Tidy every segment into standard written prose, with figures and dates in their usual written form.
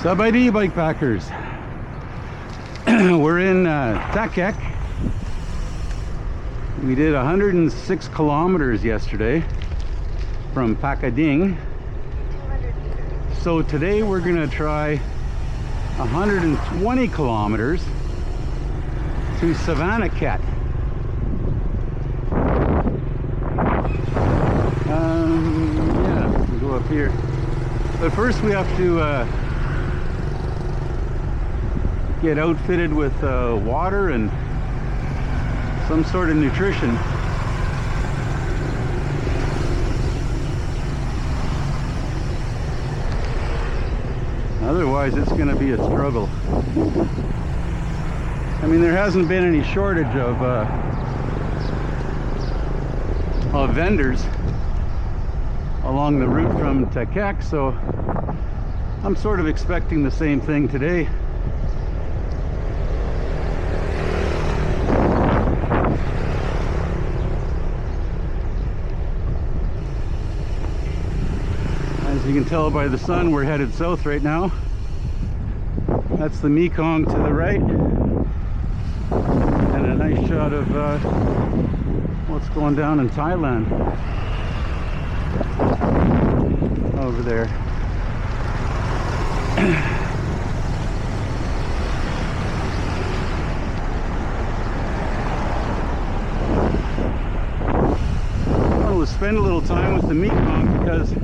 Sabadi bikepackers. We're in Thakhek. We did 106 kilometers yesterday from Pakading. So today we're gonna try 120 kilometers to Savannakhet. Yeah, we'll go up here. But first we have to get outfitted with water and some sort of nutrition. Otherwise it's going to be a struggle. I mean, there hasn't been any shortage of vendors along the route from Thakhek, so I'm sort of expecting the same thing today. As you can tell by the sun, we're headed south right now. That's the Mekong to the right, and a nice shot of what's going down in Thailand over there. I wanted to spend a little time with the Mekong because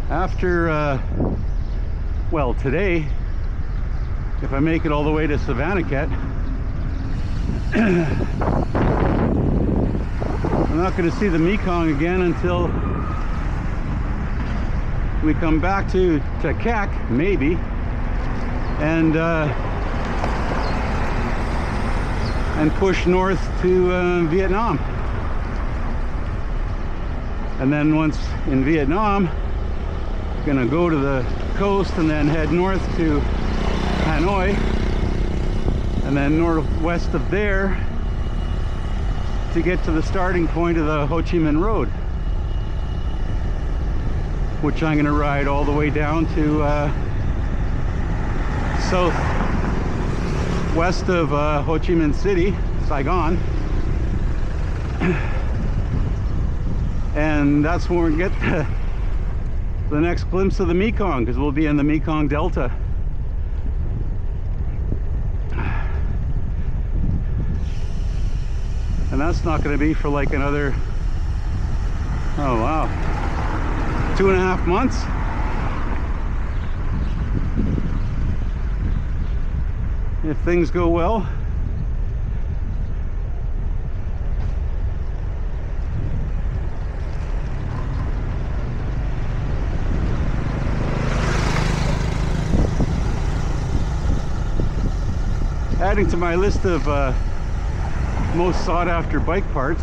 after well, today, if I make it all the way to Savannakhet, I'm not going to see the Mekong again until we come back to Thakhek, maybe, and push north to Vietnam. And then once in Vietnam, gonna go to the coast and then head north to Hanoi, and then northwest of there to get to the starting point of the Ho Chi Minh Road, which I'm gonna ride all the way down to southwest of Ho Chi Minh City, Saigon. And that's when we get the next glimpse of the Mekong, because we'll be in the Mekong Delta. And that's not going to be for like another, oh wow, 2.5 months. If things go well. Adding to my list of most sought after bike parts,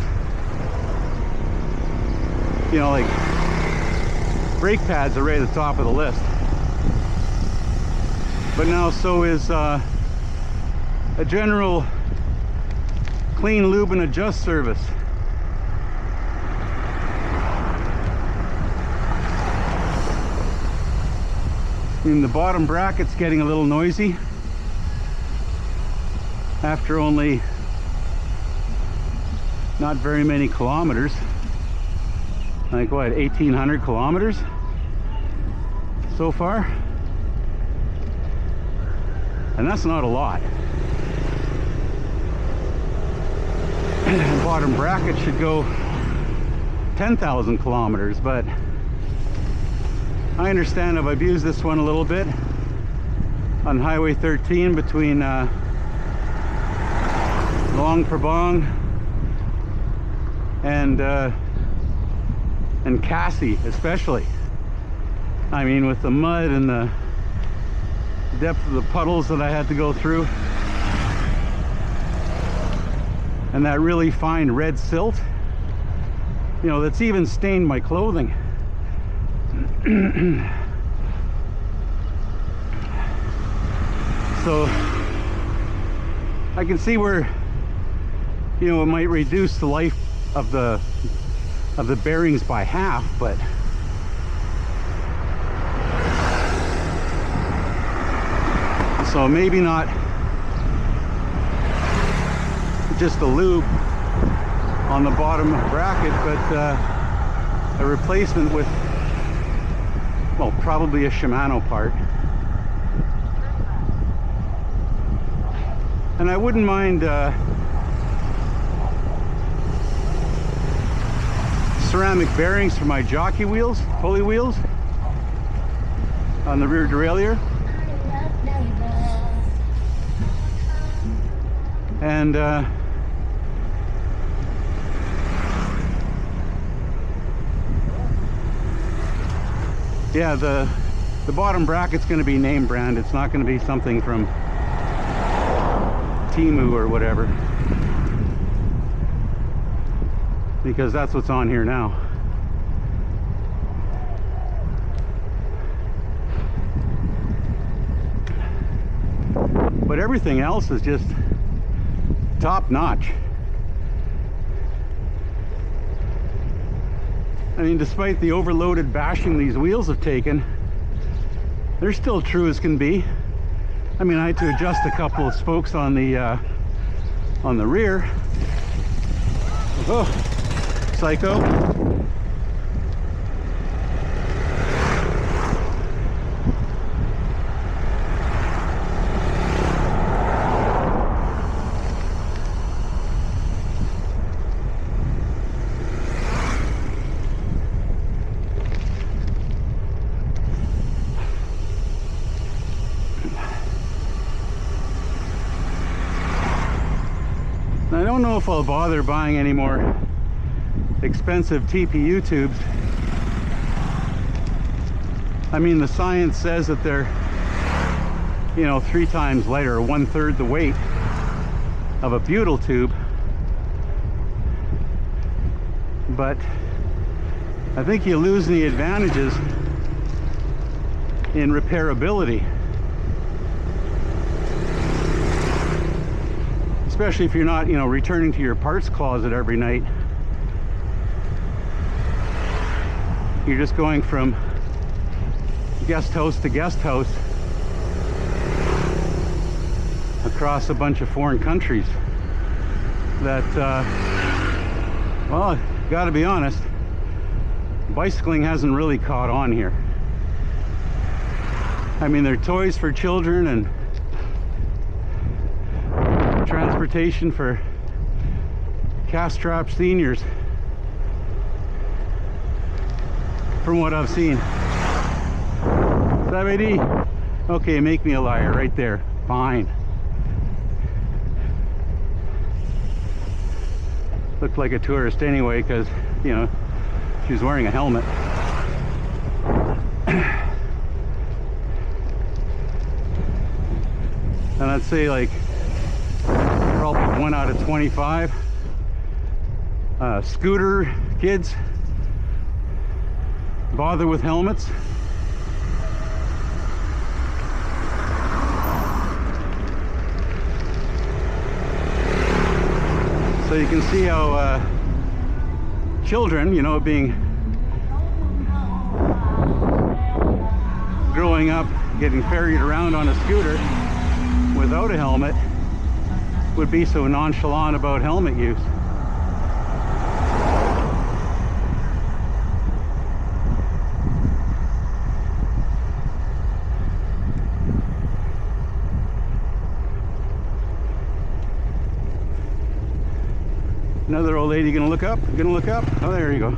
you know, like brake pads are right at the top of the list, but now so is a general clean lube and adjust service. And the bottom bracket's getting a little noisy after only not very many kilometers, like what, 1,800 kilometers so far, and that's not a lot. The bottom bracket should go 10,000 kilometers, but I understand I've used this one a little bit on Highway 13 between Long Prabang and Cassie, especially. I mean, with the mud and the depth of the puddles that I had to go through, and that really fine red silt, you know, that's even stained my clothing. So I can see where, you know, it might reduce the life of the bearings by half, but So maybe not just a loop on the bottom bracket, but a replacement with, well, probably a Shimano part. And I wouldn't mind ceramic bearings for my jockey wheels, pulley wheels, on the rear derailleur. And yeah, the bottom bracket's going to be name brand. It's not going to be something from Timu or whatever, because that's what's on here now. But everything else is just top notch. I mean, despite the overloaded bashing these wheels have taken, they're still true as can be. I mean, I had to adjust a couple of spokes on the rear. Oh, psycho. I don't know if I'll bother buying any more expensive TPU tubes. I mean, the science says that they're, you know, 3 times lighter, or 1/3 the weight of a butyl tube. But I think you lose the advantages in repairability. Especially if you're not, you know, returning to your parts closet every night. You're just going from guest house to guest house across a bunch of foreign countries. That, well, gotta be honest, bicycling hasn't really caught on here. I mean, they're toys for children and transportation for cash-strapped seniors, from what I've seen. Savannakhet. Okay, make me a liar right there. Fine. Looked like a tourist anyway, because, you know, she was wearing a helmet. And I'd say like probably 1 out of 25 scooter kids bother with helmets. So you can see how children, you know, growing up, getting ferried around on a scooter without a helmet, would be so nonchalant about helmet use. Another old lady gonna look up? Gonna look up? Oh, there you go.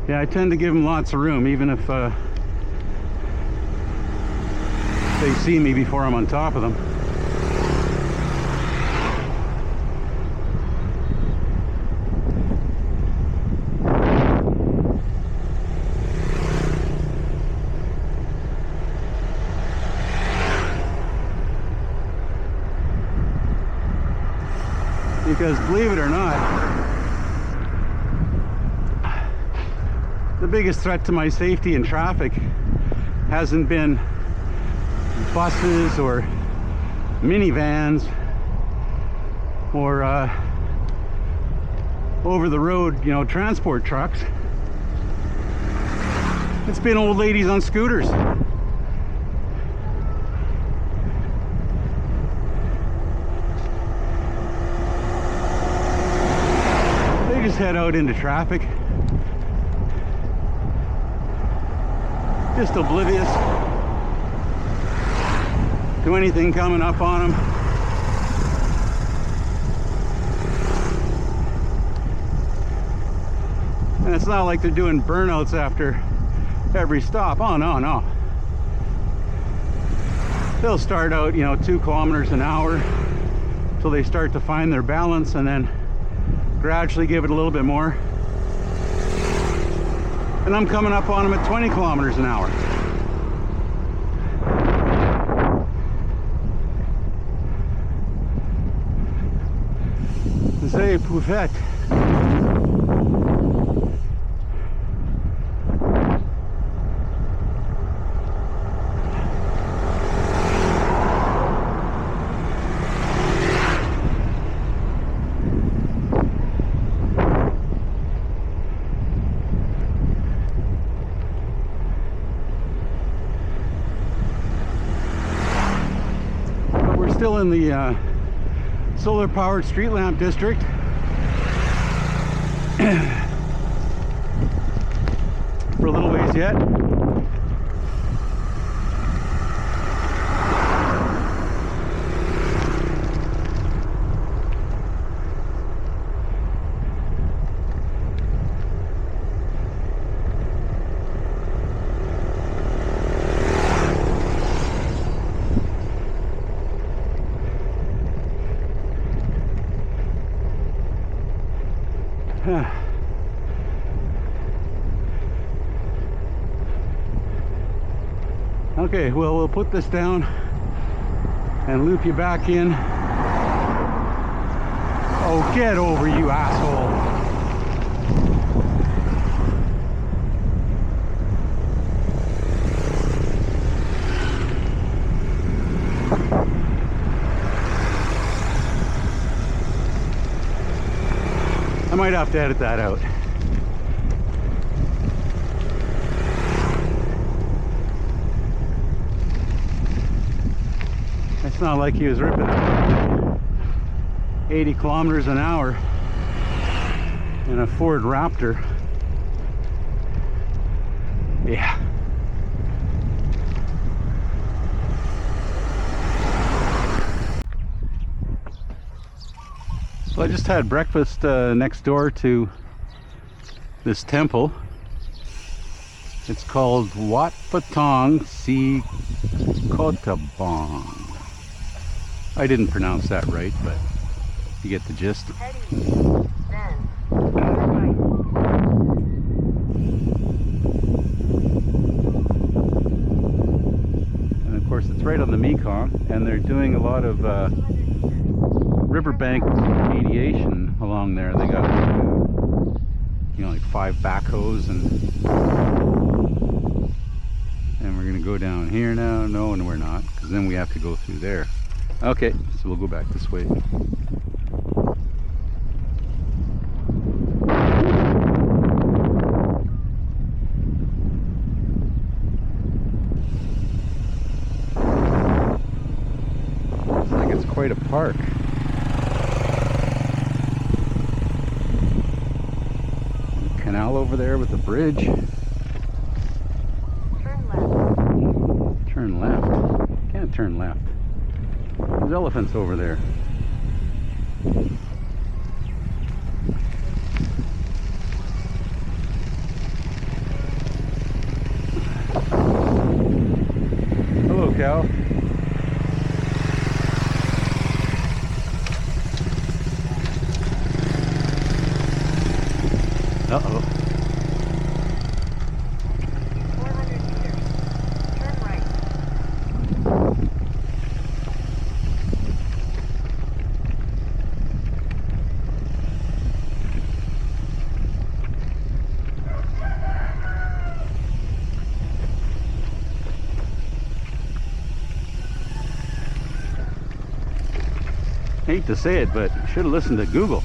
Yeah, I tend to give them lots of room, even if they see me before I'm on top of them. Because believe it or not, the biggest threat to my safety in traffic hasn't been buses or minivans or over the road, you know, transport trucks. It's been old ladies on scooters. They just head out into traffic, just oblivious to anything coming up on them. And it's not like they're doing burnouts after every stop. Oh no, no. They'll start out, you know, 2 kilometers an hour till they start to find their balance, and then gradually give it a little bit more. And I'm coming up on them at 20 kilometers an hour. C'est poufette. Still in the solar powered street lamp district. For a little ways yet. Okay, well, we'll put this down and loop you back in. Oh, get over, you asshole. I might have to edit that out. It's not like he was ripping 80 kilometers an hour in a Ford Raptor. Yeah. So I just had breakfast next door to this temple. It's called Wat Patong Si Kotabong. I didn't pronounce that right, but you get the gist. And of course it's right on the Mekong, and they're doing a lot of riverbank mediation along there. They got you know, like 5 backhoes, and we're gonna go down here now. No, and we're not, because then we have to go through there. Okay, so we'll go back this way. Looks like it's quite a park. Canal over there with the bridge. Turn left. Turn left. Can't turn left. There's elephants over there. Hello, cow. Uh-oh. 400 meters. Turn right. Hate to say it, but should have listened to Google.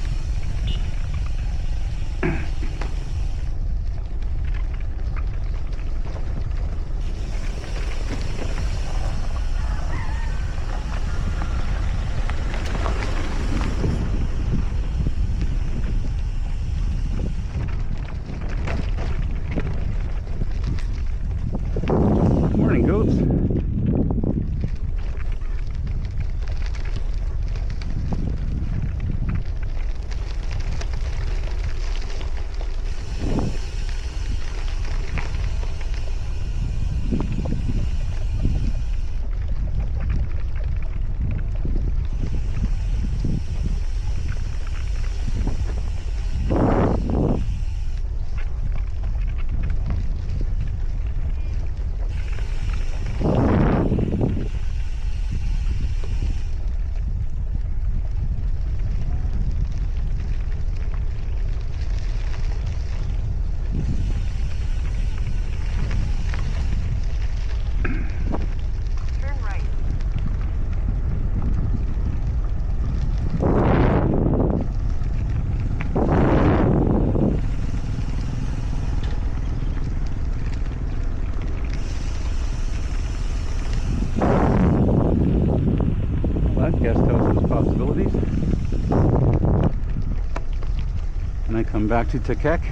come back to Thakhek.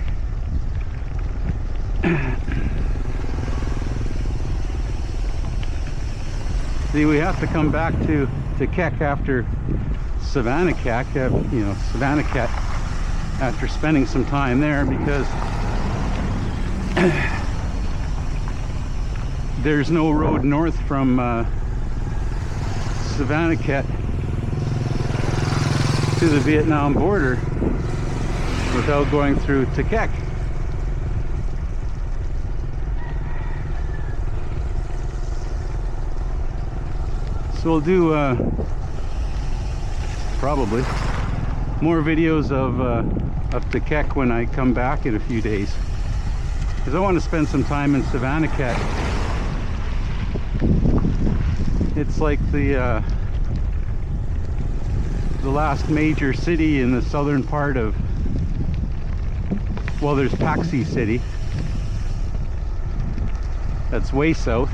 See, we have to come back to Thakhek after Savannakhet, Savannakhet, after spending some time there, because there's no road north from Savannakhet to the Vietnam border without going through Thakhek. So we'll do probably more videos of Thakhek when I come back in a few days, because I want to spend some time in Savannakhet. It's like the last major city in the southern part of, well, there's Paxi City, that's way south,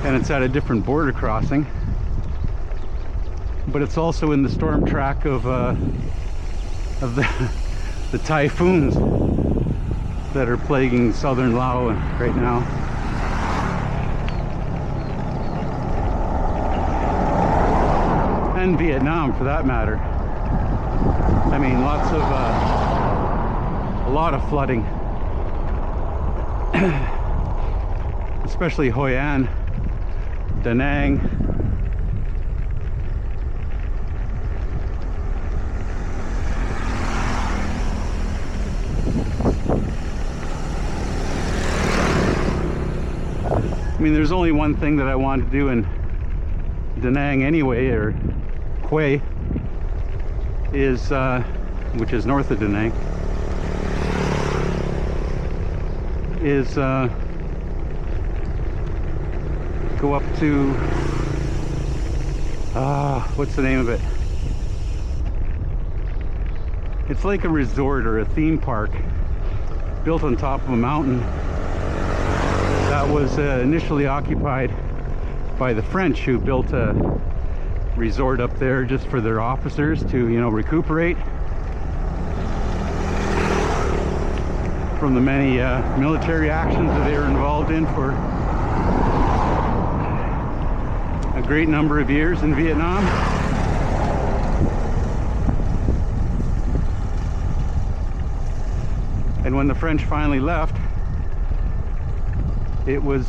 and it's at a different border crossing, but it's also in the storm track of the typhoons that are plaguing southern Laos right now. And Vietnam, for that matter. I mean, lots of a lot of flooding, especially Hoi An, Da Nang. I mean, there's only one thing that I want to do in Da Nang anyway, or Hue, is which is north of Da Nang, is go up to what's the name of it? It's like a resort or a theme park built on top of a mountain that was initially occupied by the French, who built a resort up there just for their officers to, recuperate from the many military actions that they were involved in for a great number of years in Vietnam. And when the French finally left, it was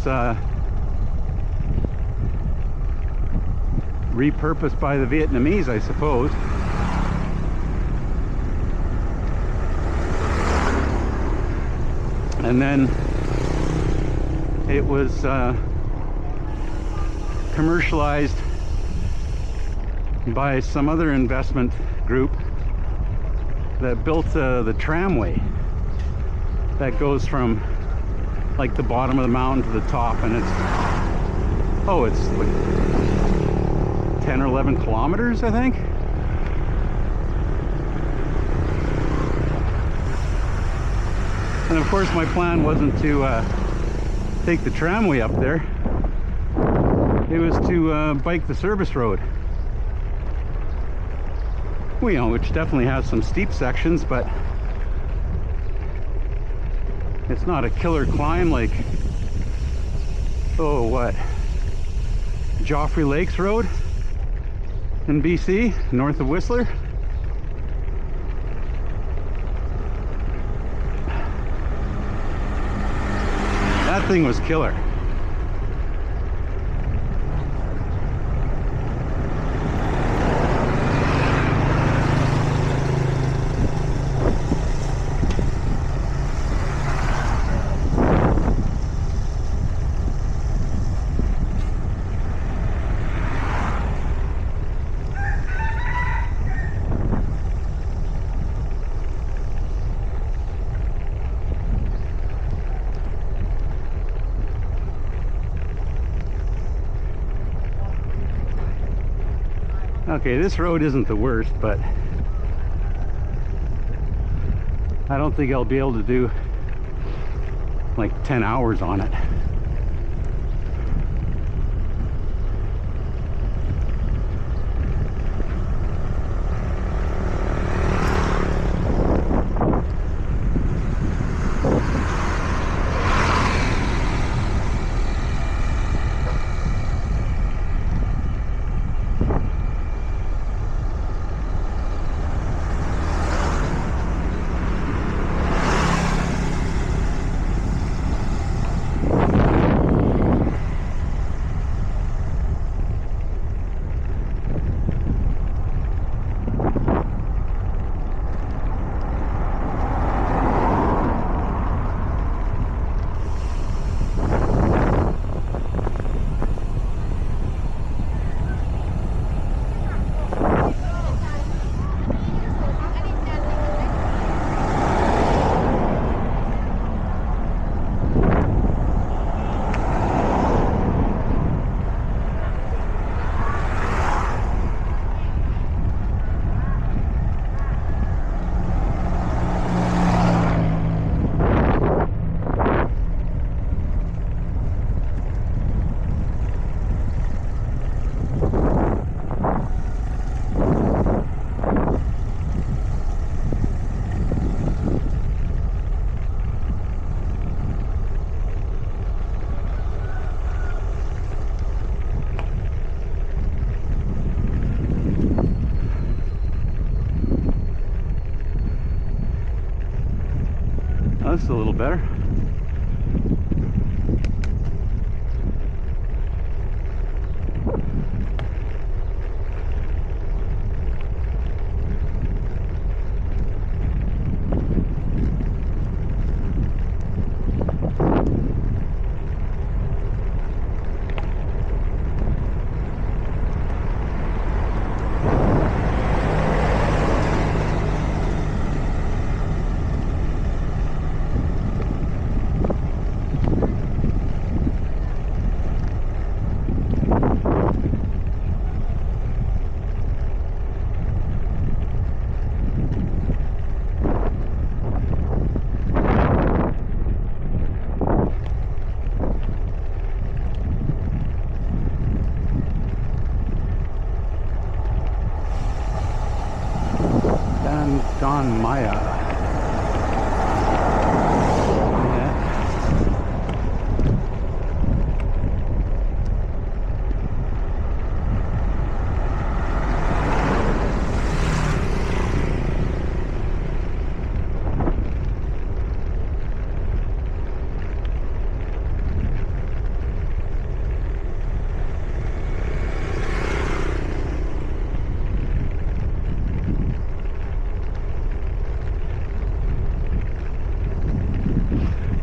repurposed by the Vietnamese, I suppose. And then it was commercialized by some other investment group that built the tramway that goes from like the bottom of the mountain to the top, and it's like 10 or 11 kilometers, I think. And of course my plan wasn't to take the tramway up there. It was to bike the service road, well, which definitely has some steep sections, but it's not a killer climb like, Joffrey Lakes Road in BC, north of Whistler. That thing was killer. Okay, this road isn't the worst, but I don't think I'll be able to do like 10 hours on it. this is a little better. Don Maya.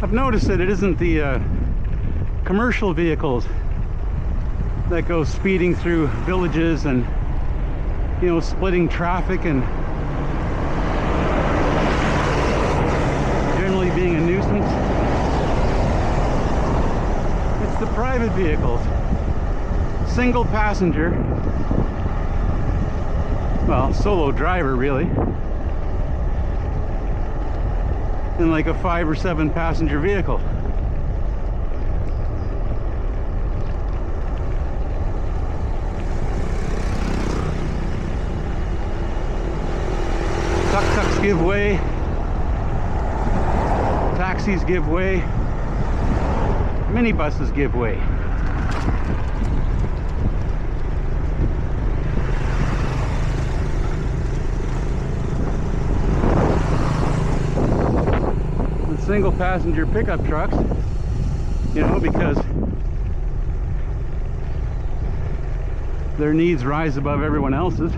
I've noticed that it isn't the commercial vehicles that go speeding through villages and, you know, splitting traffic and generally being a nuisance. It's the private vehicles, single passenger, well, solo driver really, in like a 5 or 7 passenger vehicle. Tuk-tuks give way, taxis give way, minibuses give way. Single passenger pickup trucks, you know, because their needs rise above everyone else's.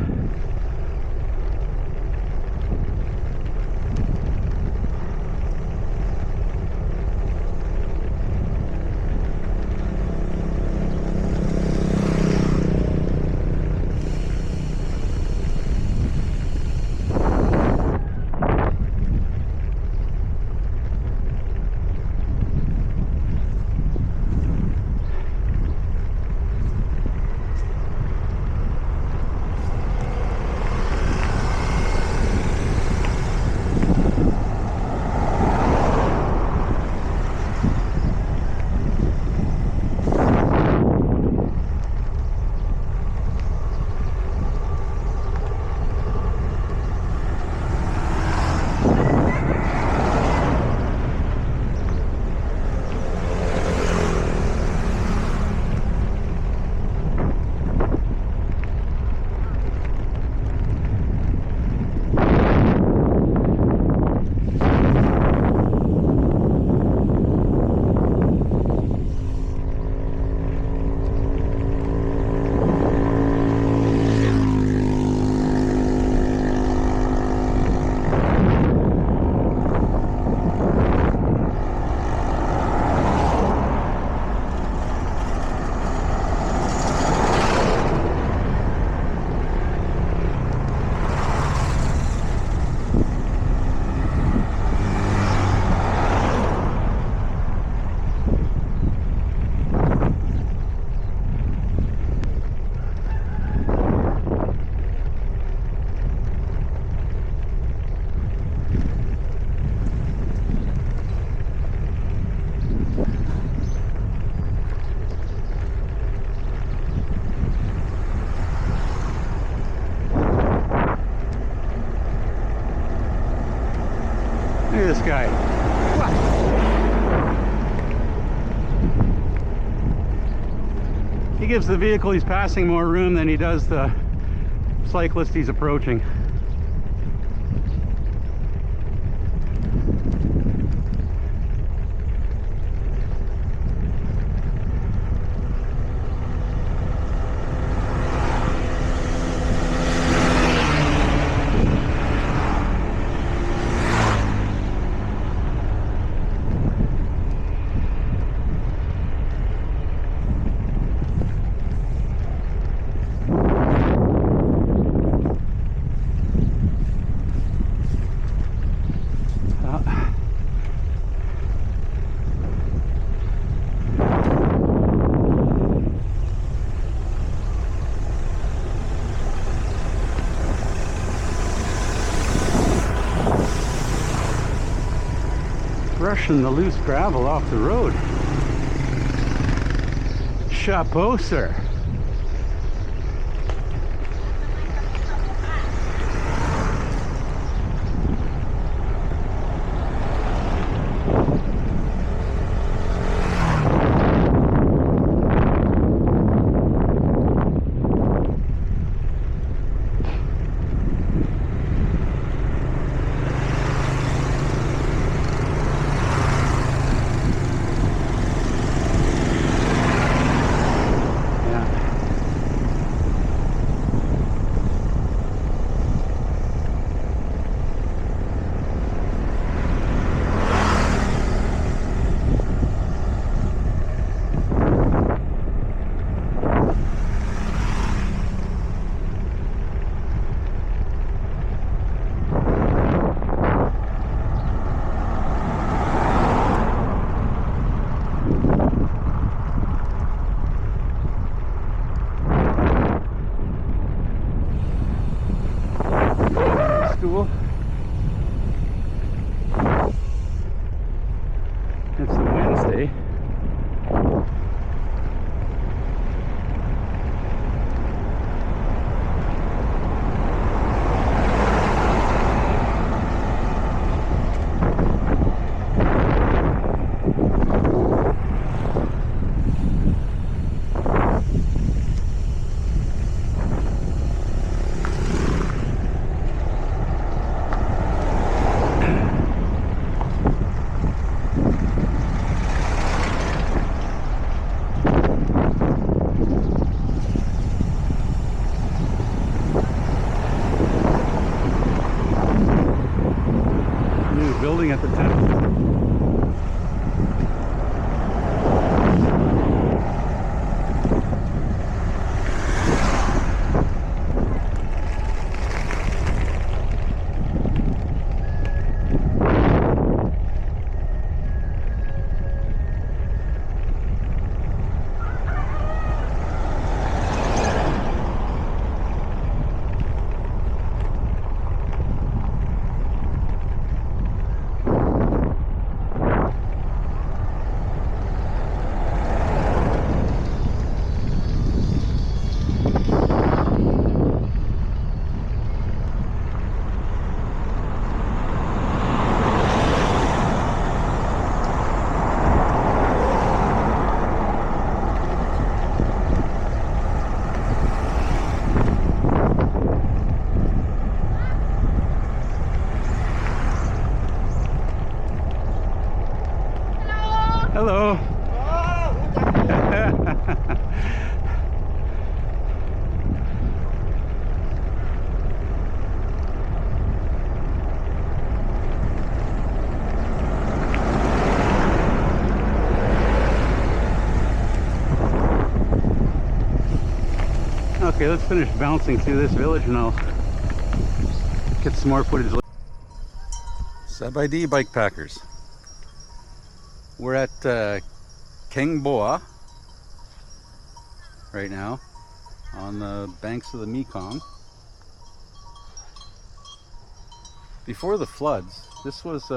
Look at this guy. He gives the vehicle he's passing more room than he does the cyclist he's approaching. brushing the loose gravel off the road. Chapeau, sir. Cool. It's a Wednesday. Building at the time. Hello. Okay, let's finish bouncing through this village and I'll get some more footage. Sabay bike packers. We're at Kengboa right now on the banks of the Mekong. Before the floods, this was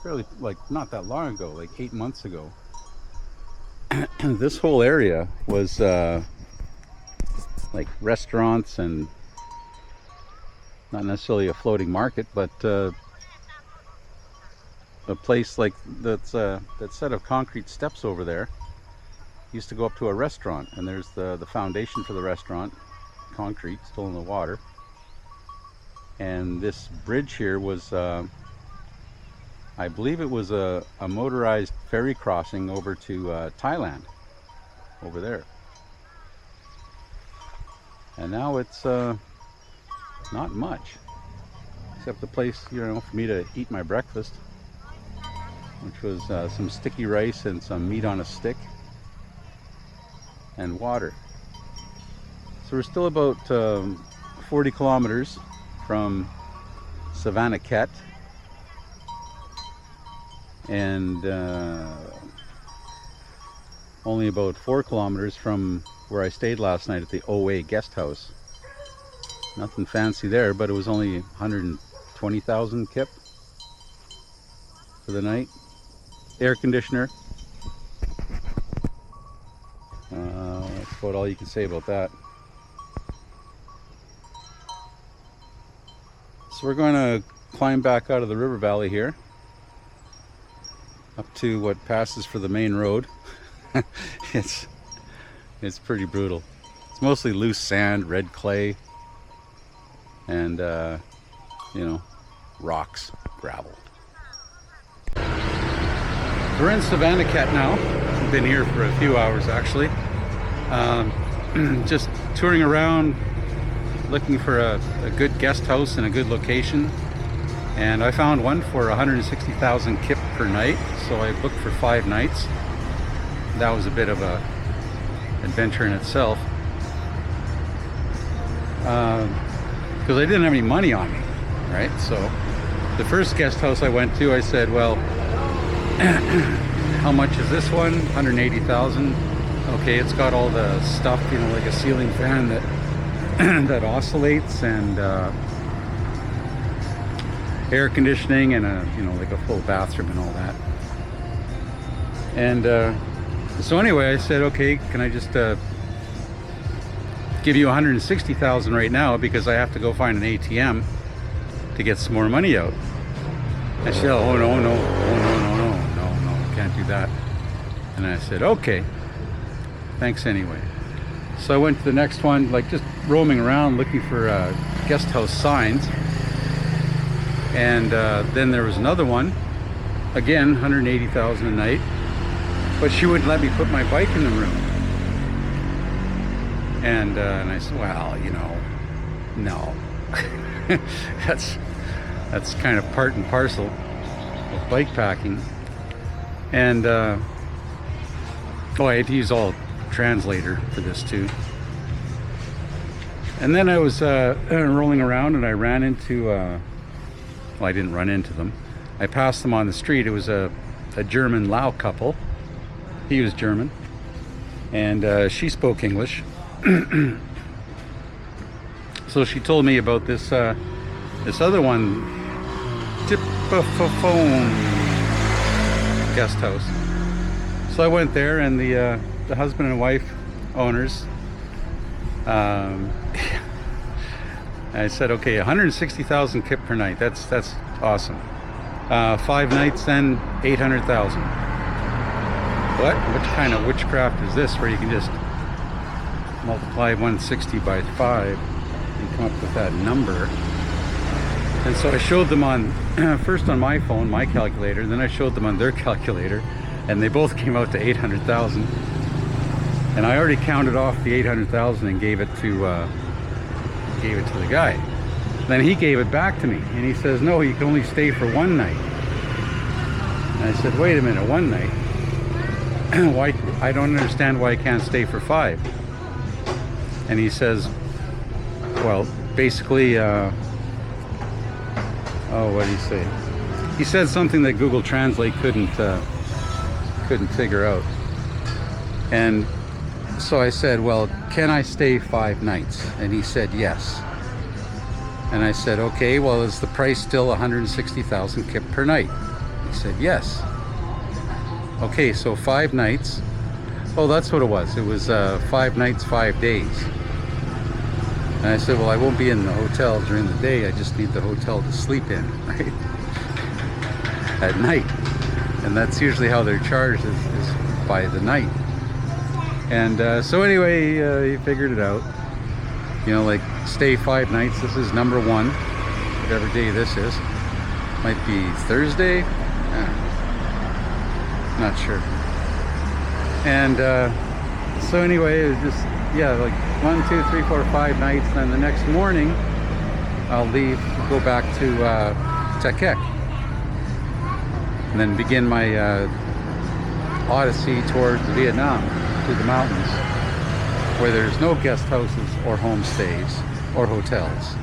fairly, like, not that long ago, like 8 months ago. This whole area was like restaurants and not necessarily a floating market, but a place like that set of concrete steps over there used to go up to a restaurant, and there's the foundation for the restaurant, concrete still in the water. And this bridge here was I believe it was a motorized ferry crossing over to Thailand over there. And now it's not much, except the place, you know, for me to eat my breakfast, which was some sticky rice and some meat on a stick and water. So we're still about 40 kilometers from Savannakhet, and only about 4 kilometers from where I stayed last night at the OA guest house. Nothing fancy there, but it was only 120,000 kip for the night. air conditioner. That's about all you can say about that. So we're going to climb back out of the river valley here up to what passes for the main road. It's pretty brutal. It's mostly loose sand, red clay, and you know, rocks, gravel. We're in Savannakhet now. We've been here for a few hours actually. Just touring around, looking for a good guest house in a good location. And I found one for 160,000 kip per night, so I booked for 5 nights. That was a bit of a adventure in itself. Because I didn't have any money on me, right? So the first guest house I went to, I said, well, how much is this one? 180,000. Okay, it's got all the stuff, you know, like a ceiling fan that that oscillates, and air conditioning, and a, you know, like a full bathroom and all that. And so anyway, I said, okay, can I just give you 160,000 right now, because I have to go find an ATM to get some more money out. I said, oh no, can't do that. And I said, okay, thanks anyway. So I went to the next one, like just roaming around looking for guest house signs. And then there was another one, again 180,000 a night, but she wouldn't let me put my bike in the room. And I said, well, you know, no. that's kind of part and parcel of bike packing. And oh, I had to use all translator for this too. And then I was rolling around, and I ran into well, I didn't run into them, I passed them on the street. It was a German Lao couple. He was German, and she spoke English. So she told me about this this other one, Tipaphone guest house. So I went there, and the husband and wife owners, I said, okay, 160,000 kip per night. That's awesome. 5 nights, then 800,000. What kind of witchcraft is this, where you can just multiply 160 by 5 and come up with that number? And so I showed them on first on my phone, my calculator, then I showed them on their calculator, and they both came out to 800,000. And I already counted off the 800,000 and gave it to the guy. Then he gave it back to me, and he says, no, you can only stay for 1 night. And I said, wait a minute, 1 night? Why? I don't understand why I can't stay for 5. And he says, well, basically, oh, what did he say? He said something that Google Translate couldn't figure out. And so I said, well, can I stay 5 nights? And he said, yes. And I said, okay, well, is the price still 160,000 kip per night? He said, yes. Okay, so 5 nights. Oh, that's what it was. It was 5 nights, 5 days. And I said, well, I won't be in the hotel during the day. I just need the hotel to sleep in, right? At night. And that's usually how they're charged, is by the night. And so anyway, he figured it out. You know, like, stay 5 nights. This is number 1, whatever day this is. Might be Thursday. Not sure. And so anyway, it was just, yeah, like 1, 2, 3, 4, 5 nights. Then the next morning, I'll leave, go back to Thakhek, and then begin my odyssey towards Vietnam, to the mountains, where there's no guest houses or homestays or hotels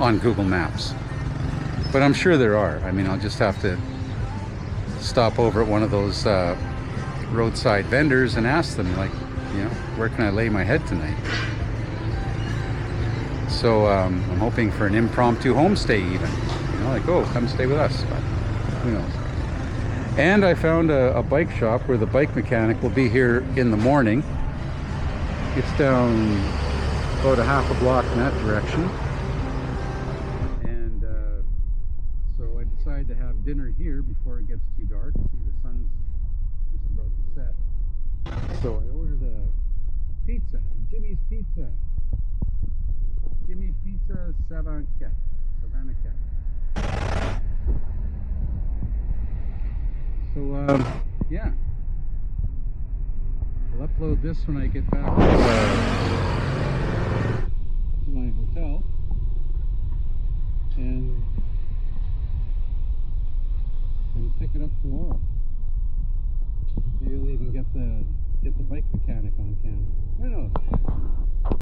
on Google Maps. But I'm sure there are. I mean, I'll just have to stop over at one of those roadside vendors and ask them, like, you know, where can I lay my head tonight? So I'm hoping for an impromptu homestay even. You know, like, oh, come stay with us. But who knows? And I found a bike shop where the bike mechanic will be here in the morning. It's down about a half a block in that direction. And so I decided to have dinner here before it gets too dark. See, the sun's just about to set. So I ordered a pizza, Jimmy's Pizza. Jimmy Pizza Savannakhet. So yeah, I'll upload this when I get back to my hotel, and pick it up tomorrow. Maybe I'll even get the bike mechanic on camera. Who knows?